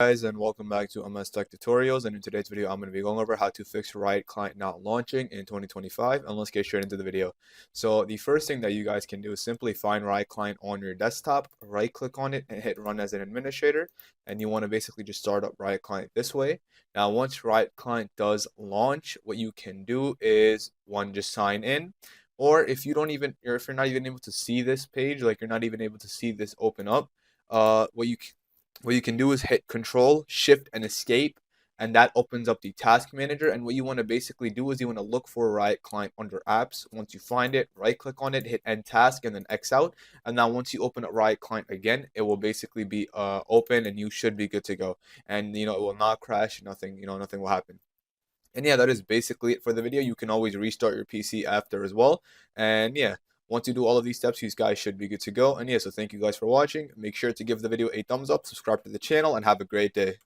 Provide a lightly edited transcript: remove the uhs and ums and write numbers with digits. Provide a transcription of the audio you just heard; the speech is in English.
guys, and welcome back to MS Tech Tutorials. And in today's video, I'm going to be going over how to fix Riot client not launching in 2025. And let's get straight into the video. So the first thing that you guys can do is simply find Riot client on your desktop, right click on it and hit run as an administrator. And you want to basically just start up Riot client this way. Now, once Riot client does launch, what you can do is just sign in. Or if you're not even able to see this page, like you're not even able to see this open up, what you can do is hit Control, Shift, and Escape, and that opens up the Task Manager. And what you want to basically do is you want to look for Riot Client under Apps. Once you find it, right-click on it, hit End Task, and then X out. And now once you open up Riot Client again, it will basically be open, and you should be good to go. And it will not crash. Nothing will happen. And yeah, that is basically it for the video. You can always restart your PC after as well. And yeah, once you do all of these steps, you guys should be good to go. And yeah, so thank you guys for watching. Make sure to give the video a thumbs up, subscribe to the channel, and have a great day.